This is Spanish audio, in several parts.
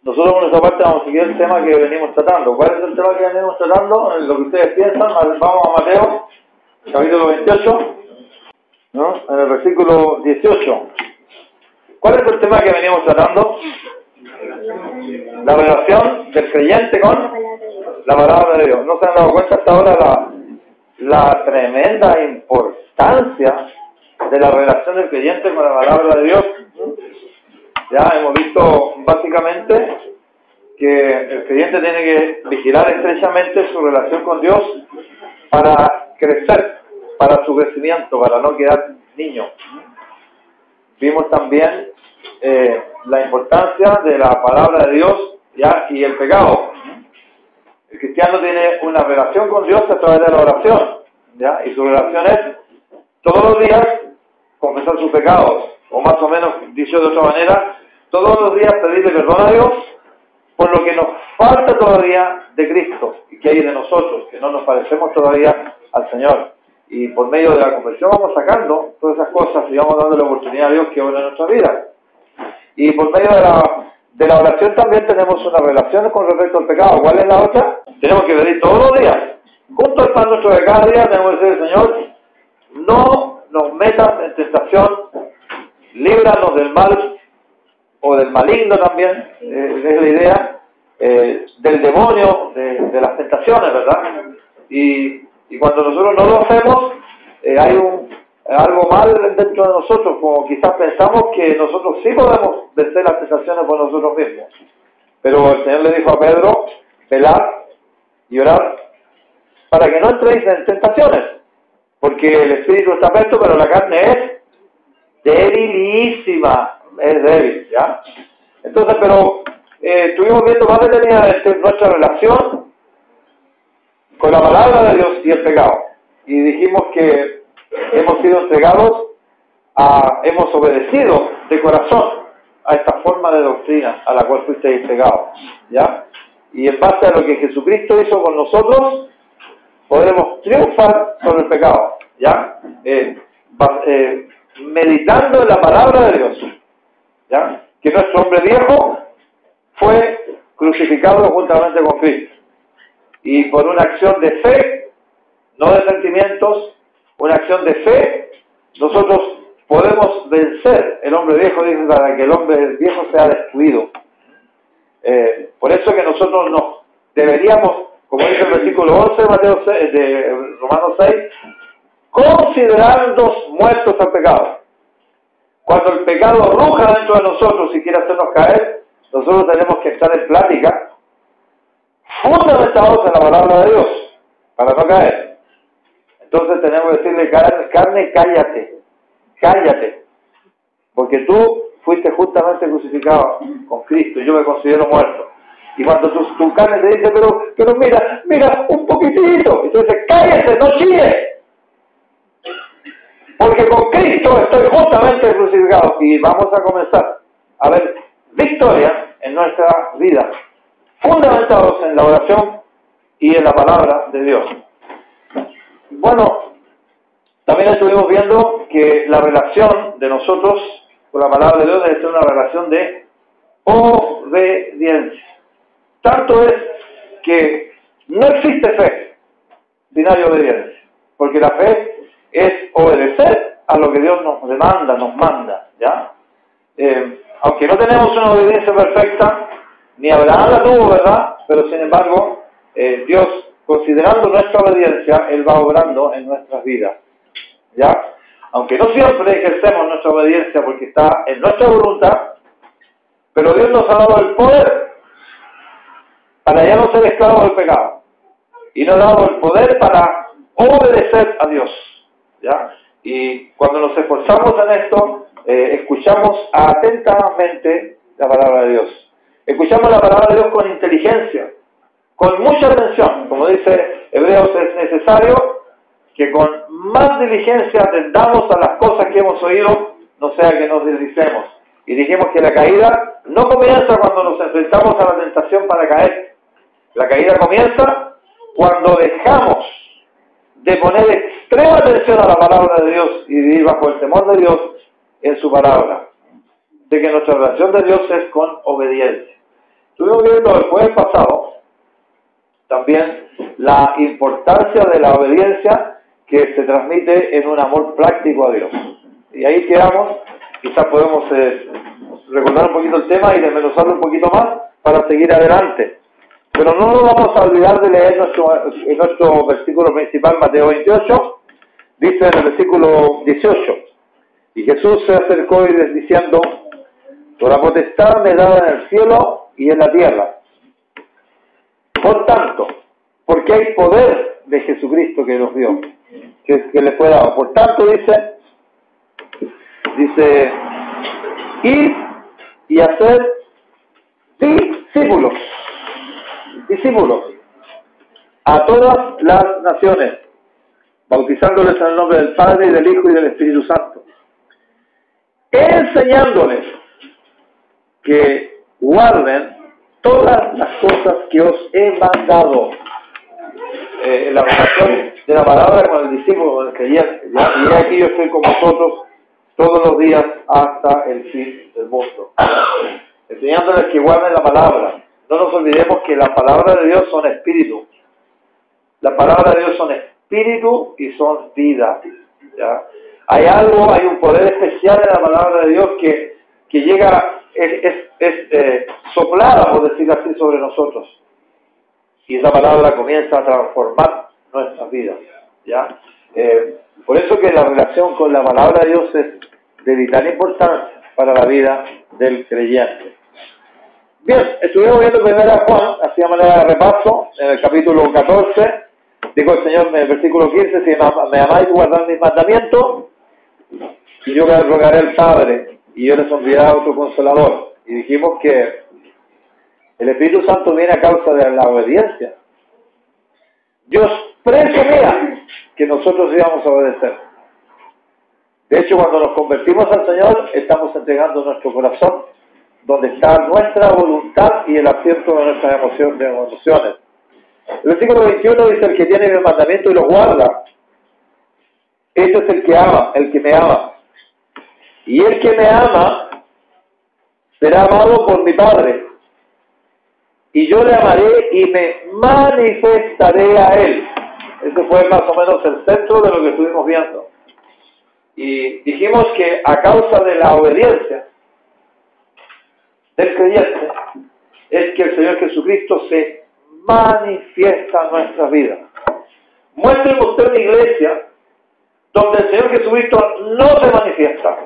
Nosotros por nuestra parte vamos a seguir el tema que venimos tratando. ¿Cuál es el tema que venimos tratando? En lo que ustedes piensan, vamos a Mateo, capítulo 28, ¿no? En el versículo 18. ¿Cuál es el tema que venimos tratando? La relación del creyente con la palabra de Dios. ¿No se han dado cuenta hasta ahora la tremenda importancia de la relación del creyente con la palabra de Dios? Ya hemos visto básicamente que el creyente tiene que vigilar estrechamente su relación con Dios para crecer, para su crecimiento, para no quedar niño. Vimos también la importancia de la palabra de Dios, ¿ya? Y el pecado. El cristiano tiene una relación con Dios a través de la oración, ¿ya? Y su relación es todos los días confesar sus pecados, o más o menos, dicho de otra manera, todos los días pedirle perdón a Dios por lo que nos falta todavía de Cristo y que hay de nosotros, que no nos parecemos todavía al Señor. Y por medio de la conversión vamos sacando todas esas cosas y vamos dando la oportunidad a Dios que obra en nuestra vida. Y por medio de la oración también tenemos una relación con respecto al pecado. ¿Cuál es la otra? Tenemos que pedir todos los días, junto al pan nuestro de cada día, tenemos que decir, Señor, no nos metas en tentación, líbranos del mal, o del maligno también, es la idea, del demonio, de las tentaciones, ¿verdad? Y cuando nosotros no lo hacemos, hay algo mal dentro de nosotros, como quizás pensamos que nosotros sí podemos vencer las tentaciones por nosotros mismos. Pero el Señor le dijo a Pedro, velad y orad para que no entréis en tentaciones, porque el espíritu está presto, pero la carne es debilísima, es débil, ¿ya? Entonces, pero estuvimos viendo más detenidamente nuestra relación con la palabra de Dios y el pecado. Y dijimos que hemos sido entregados hemos obedecido de corazón a esta forma de doctrina a la cual fuisteis entregados, ¿ya? Y en base a lo que Jesucristo hizo con nosotros, podremos triunfar sobre el pecado, ¿ya? Meditando en la palabra de Dios, ¿ya? Que nuestro hombre viejo fue crucificado juntamente con Cristo. Y por una acción de fe, no de sentimientos, una acción de fe, nosotros podemos vencer el hombre viejo, dice, para que el hombre viejo sea destruido. Por eso que nosotros nos deberíamos, como dice el versículo 11 de Mateo 6, de Romanos 6, considerarnos muertos al pecado. Cuando el pecado ruja dentro de nosotros y quiere hacernos caer, nosotros tenemos que estar en plática, fundamentados en la palabra de Dios, para no caer. Entonces tenemos que decirle, carne, cállate, porque tú fuiste justamente crucificado con Cristo, y yo me considero muerto. Y cuando tu carne te dice, pero mira, un poquitito, entonces cállate, no chilles. Porque con Cristo estoy justamente crucificado. Y vamos a comenzar a ver victoria en nuestra vida, fundamentados en la oración y en la palabra de Dios. Bueno, también estuvimos viendo que la relación de nosotros con la palabra de Dios debe ser una relación de obediencia. Tanto es que no existe fe sin hay obediencia, porque la fe es obedecer a lo que Dios nos demanda, nos manda, ¿ya? Aunque no tenemos una obediencia perfecta, ni Abraham la tuvo, ¿verdad? Pero sin embargo, Dios, considerando nuestra obediencia, Él va obrando en nuestras vidas, ¿ya? Aunque no siempre ejercemos nuestra obediencia porque está en nuestra voluntad, pero Dios nos ha dado el poder para ya no ser esclavos del pecado. Y nos ha dado el poder para obedecer a Dios, ¿ya? Y cuando nos esforzamos en esto, escuchamos atentamente la palabra de Dios. Escuchamos la palabra de Dios con inteligencia, con mucha atención. Como dice Hebreos, es necesario que con más diligencia atendamos a las cosas que hemos oído, no sea que nos deslicemos. Y dijimos que la caída no comienza cuando nos enfrentamos a la tentación para caer. La caída comienza cuando dejamos de poner extrema atención a la palabra de Dios y vivir bajo el temor de Dios en su palabra. De que nuestra relación de Dios es con obediencia. Estuvimos viendo el jueves pasado también la importancia de la obediencia que se transmite en un amor práctico a Dios. Y ahí quedamos, quizás podemos recordar un poquito el tema y desmenuzarlo un poquito más para seguir adelante. Pero no nos vamos a olvidar de leer nuestro versículo principal, Mateo 28, dice en el versículo 18, y Jesús se acercó y diciendo, toda potestad me dada en el cielo y en la tierra. Por tanto, porque hay poder de Jesucristo que nos dio, que le fue dado. Por tanto, dice, ir y hacer discípulos a todas las naciones, bautizándoles en el nombre del Padre, y del Hijo y del Espíritu Santo, enseñándoles que guarden todas las cosas que os he mandado. La relación de la palabra con el discípulo, con el creyente. Y aquí yo estoy con vosotros todos los días hasta el fin del mundo. Enseñándoles que guarden la palabra. No nos olvidemos que la palabra de Dios son espíritu. La palabra de Dios son espíritu y son vida. ¿Ya? Hay un poder especial en la palabra de Dios que llega, es soplada, por decirlo así, sobre nosotros. Y esa palabra comienza a transformar nuestras vidas. ¿Ya? Por eso que la relación con la palabra de Dios es de vital importancia para la vida del creyente. Bien, estuvimos viendo primero a Juan, así de manera de repaso, en el capítulo 14, dijo el Señor en el versículo 15, si me amáis, guardad mis mandamientos, y yo rogaré al Padre, y yo les enviaré otro consolador. Y dijimos que el Espíritu Santo viene a causa de la obediencia. Dios presumía que nosotros íbamos a obedecer. De hecho, cuando nos convertimos al Señor, estamos entregando nuestro corazón, donde está nuestra voluntad y el asiento de nuestras emociones. El versículo 21 dice, el que tiene mi mandamiento y lo guarda, ese es el que ama, el que me ama. Y el que me ama será amado por mi Padre. Y yo le amaré y me manifestaré a él. Ese fue más o menos el centro de lo que estuvimos viendo. Y dijimos que a causa de la obediencia del creyente, es que el Señor Jesucristo se manifiesta en nuestra vida. Muéstreme usted una iglesia donde el Señor Jesucristo no se manifiesta.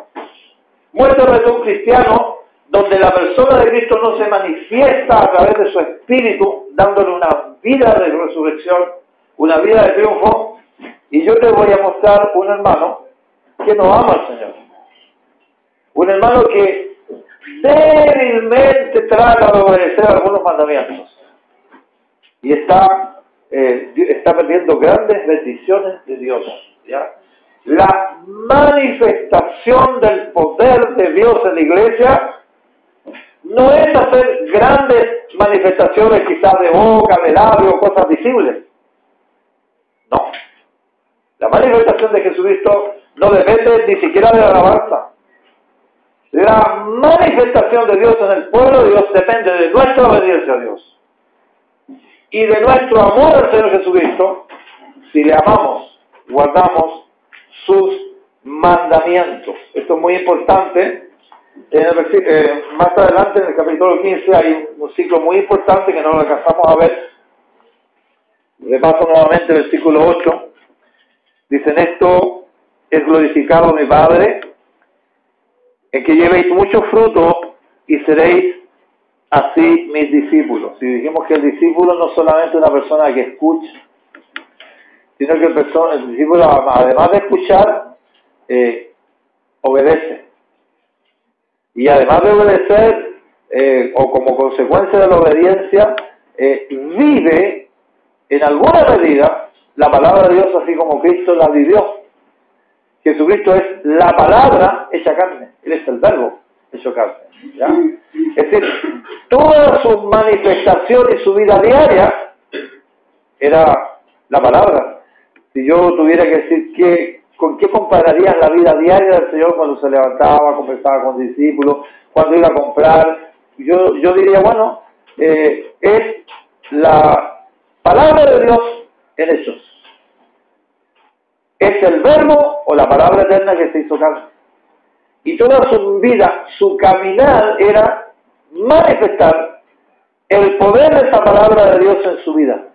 Muéstrame un cristiano donde la persona de Cristo no se manifiesta a través de su espíritu, dándole una vida de resurrección, una vida de triunfo, y yo te voy a mostrar un hermano que no ama al Señor. Un hermano que débilmente trata de obedecer algunos mandamientos. Y está perdiendo grandes bendiciones de Dios. ¿Ya? La manifestación del poder de Dios en la iglesia no es hacer grandes manifestaciones quizás de boca, de labio, cosas visibles. No. La manifestación de Jesucristo no depende ni siquiera de la alabanza. La manifestación de Dios en el pueblo de Dios depende de nuestra obediencia a Dios. Y de nuestro amor al Señor Jesucristo, si le amamos, guardamos sus mandamientos. Esto es muy importante. Más adelante, en el capítulo 15, hay un ciclo muy importante que no lo alcanzamos a ver. Repaso nuevamente el versículo 8. Dicen, esto es glorificado mi Padre, en que llevéis mucho fruto y seréis así mis discípulos. Y dijimos que el discípulo no es solamente una persona que escucha, sino que el discípulo, además de escuchar, obedece. Y además de obedecer, o como consecuencia de la obediencia, vive en alguna medida la palabra de Dios así como Cristo la vivió. Jesucristo es la palabra hecha carne. Él es el verbo hecho carne. ¿Ya? Es decir, toda su manifestación y su vida diaria era la palabra. Si yo tuviera que decir ¿con qué compararían la vida diaria del Señor cuando se levantaba, conversaba con discípulos, cuando iba a comprar? Yo diría, bueno, es la palabra de Dios en hechos. Es el verbo o la palabra eterna que se hizo carne. Y toda su vida, su caminar era manifestar el poder de esa palabra de Dios en su vida.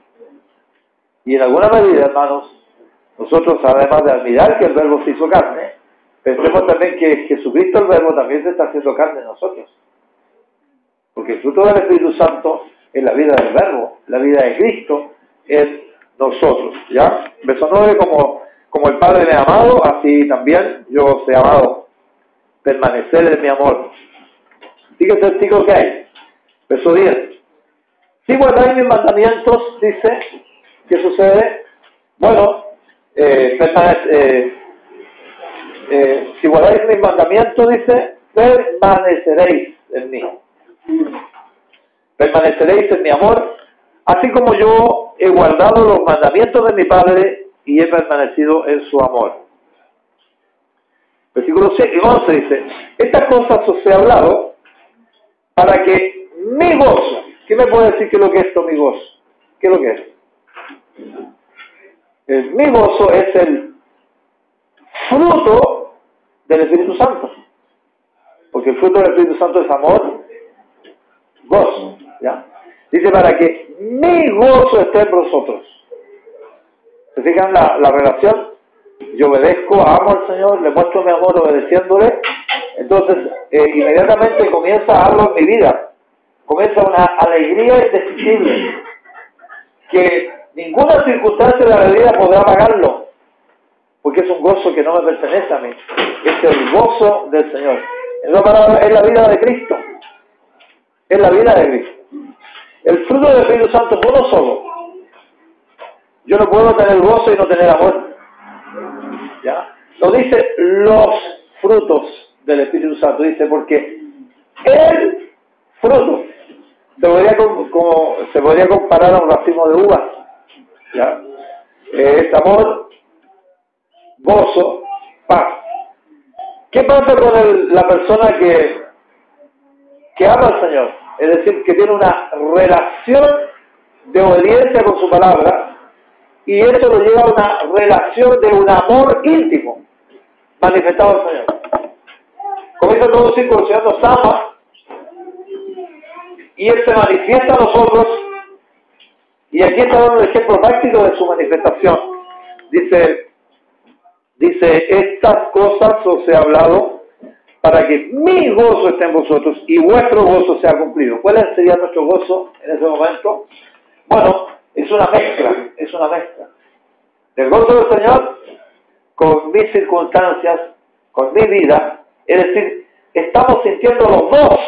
Y en alguna medida, hermanos, nosotros además de admirar que el verbo se hizo carne, pensemos también que Jesucristo el verbo también se está haciendo carne en nosotros. Porque el fruto del Espíritu Santo es la vida del verbo, la vida de Cristo en nosotros. ¿Ya? Verso 9, como el Padre me ha amado, así también yo os he amado. Permanecer en mi amor. Fíjese el ciclo que hay. Verso 10. Si guardáis mis mandamientos, dice, ¿qué sucede? Bueno, si guardáis mis mandamientos, dice, permaneceréis en mí. Permaneceréis en mi amor, así como yo he guardado los mandamientos de mi Padre y he permanecido en su amor. Versículo 11 dice, estas cosas os he hablado para que mi gozo, ¿qué me puede decir qué es lo que es esto, mi gozo? ¿Qué es lo que es? Mi gozo es el fruto del Espíritu Santo, porque el fruto del Espíritu Santo es amor, gozo, ¿ya? Dice, para que mi gozo esté en vosotros. ¿Se fijan la relación? Yo obedezco, amo al Señor, le muestro mi amor obedeciéndole, entonces inmediatamente comienza algo en mi vida, comienza una alegría indescriptible, que ninguna circunstancia de la vida podrá pagarlo, porque es un gozo que no me pertenece a mí, es el gozo del Señor. En otra palabra, es la vida de Cristo, es la vida de Cristo. El fruto del Espíritu Santo es uno solo. Yo no puedo tener gozo y no tener amor. ¿Ya? Lo dice los frutos del Espíritu Santo, dice, porque el fruto se podría comparar a un racimo de uvas. ¿Ya? Es amor, gozo, paz. ¿Qué pasa con la persona que ama al Señor? Es decir, que tiene una relación de obediencia con su palabra, y eso lo lleva a una relación de un amor íntimo manifestado al Señor. Comienza todo un círculo, el Señor nos ama y Él se manifiesta a nosotros, y aquí está dando un ejemplo práctico de su manifestación. Dice, estas cosas os he hablado para que mi gozo esté en vosotros y vuestro gozo sea cumplido. ¿Cuál sería nuestro gozo en ese momento? Bueno, es una mezcla del gozo del Señor con mis circunstancias, con mi vida. Es decir, estamos sintiendo los dos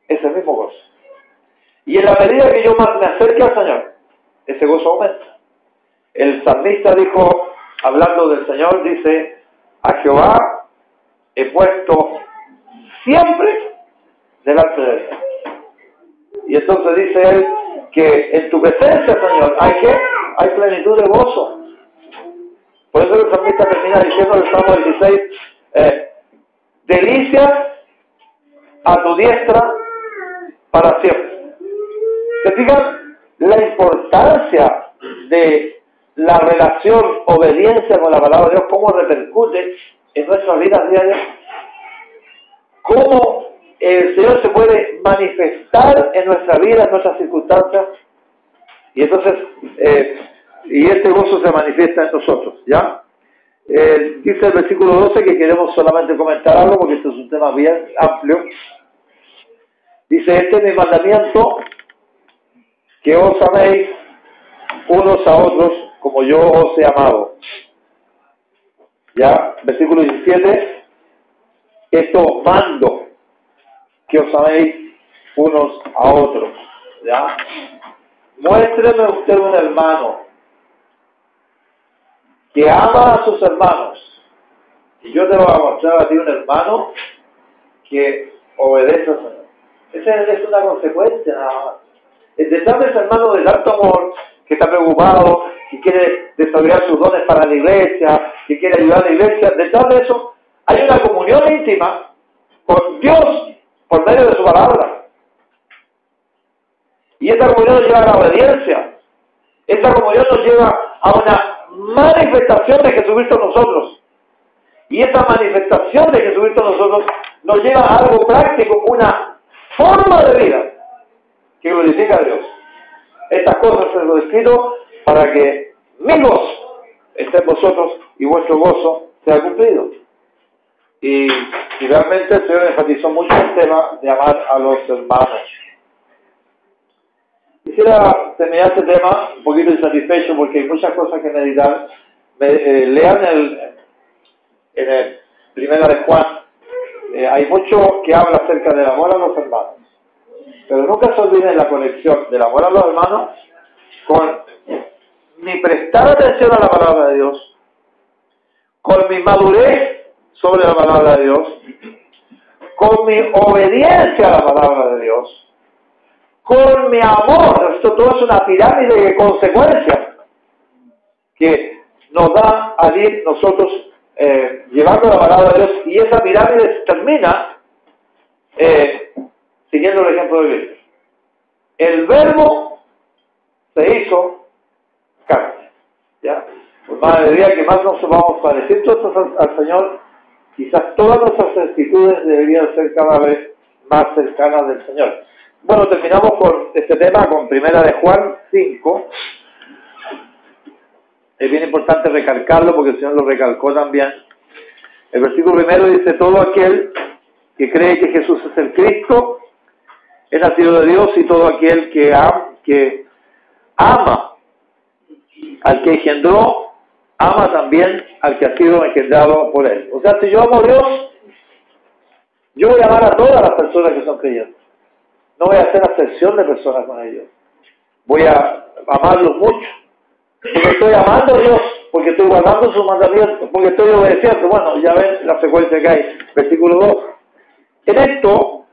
ese mismo gozo. Y en la medida que yo más me acerque al Señor, ese gozo aumenta. El salmista dijo, hablando del Señor, dice, a Jehová he puesto siempre delante de él. Y entonces dice él que en tu presencia, Señor, hay plenitud de gozo. Por eso el salmista termina diciendo en el Salmo 16, delicias a tu diestra para siempre. ¿Se fijan la importancia de la relación, obediencia con la palabra de Dios, cómo repercute en nuestras vidas diarias? ¿Cómo el Señor se puede manifestar en nuestra vida, en nuestras circunstancias? Y entonces, y este gozo se manifiesta en nosotros, ¿ya? Dice el versículo 12 que queremos solamente comentar algo, porque este es un tema bien amplio. Dice, este es mi mandamiento, que os améis unos a otros como yo os he amado. ¿Ya? Versículo 17, esto mando, que os améis unos a otros. ¿Ya? Muéstreme usted un hermano que ama a sus hermanos, y yo te voy a mostrar a ti un hermano que obedece al Señor. Esa es una consecuencia nada más. Detrás de ese hermano de tanto amor, que está preocupado, que quiere desarrollar sus dones para la iglesia, que quiere ayudar a la iglesia, detrás de eso hay una comunión íntima con Dios por medio de su palabra. Y esta comunión nos lleva a la obediencia. Esta comunión nos lleva a una manifestación de Jesucristo en nosotros. Y esa manifestación de Jesucristo en nosotros nos lleva a algo práctico, una forma de vida que glorifica a Dios. Estas cosas se lo he escrito para que mi gozo esté en vosotros y vuestro gozo sea cumplido. Y realmente el Señor enfatizó mucho el tema de amar a los hermanos. Quisiera terminar este tema un poquito insatisfecho porque hay muchas cosas que meditar. Lean en el Primera de Juan. Hay mucho que habla acerca del amor a los hermanos. Pero nunca se olviden la conexión del amor a los hermanos con mi prestar atención a la palabra de Dios, con mi madurez sobre la palabra de Dios, con mi obediencia a la palabra de Dios, con mi amor. Esto todo es una pirámide de consecuencias que nos da a ir nosotros llevando la palabra de Dios, y esa pirámide termina siguiendo el ejemplo de Cristo. El verbo se hizo carne, ¿ya? Por más de día que más nos vamos pareciendo al Señor, quizás todas nuestras actitudes deberían ser cada vez más cercanas del Señor. Bueno, terminamos con este tema, con Primera de Juan 5. Es bien importante recalcarlo porque el Señor lo recalcó también. El versículo primero dice: todo aquel que cree que Jesús es el Cristo es nacido de Dios, y todo aquel que ama al que engendró, ama también al que ha sido engendrado por él. O sea, si yo amo a Dios, yo voy a amar a todas las personas que son creyentes. No voy a hacer acepción de personas con ellos. Voy a amarlos mucho. Porque estoy amando a Dios, porque estoy guardando sus mandamientos, porque estoy obedeciendo. Bueno, ya ven la secuencia que hay. Versículo 2. En esto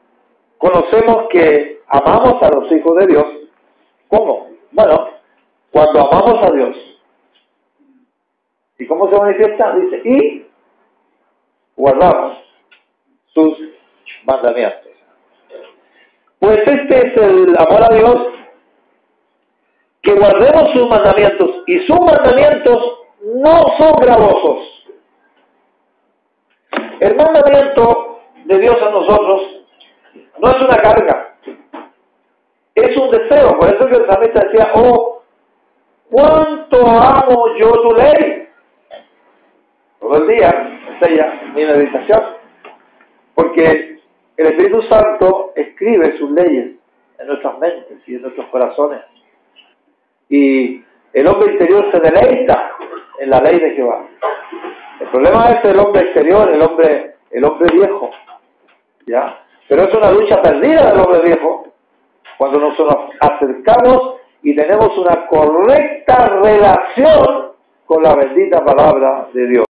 conocemos que amamos a los hijos de Dios. ¿Cómo? Bueno, cuando amamos a Dios. ¿Y cómo se manifiesta? Dice, y guardamos sus mandamientos. Pues este es el amor a Dios, que guardemos sus mandamientos, y sus mandamientos no son gravosos. El mandamiento de Dios a nosotros no es una carga, es un deseo. Por eso que el salmista decía: oh, cuánto amo yo tu ley. Todo el día es ella mi meditación, porque el Espíritu Santo escribe sus leyes en nuestras mentes y en nuestros corazones. Y el hombre interior se deleita en la ley de Jehová. El problema es el hombre exterior, el hombre viejo, ¿ya? Pero es una lucha perdida del hombre viejo cuando nos acercamos y tenemos una correcta relación con la bendita palabra de Dios.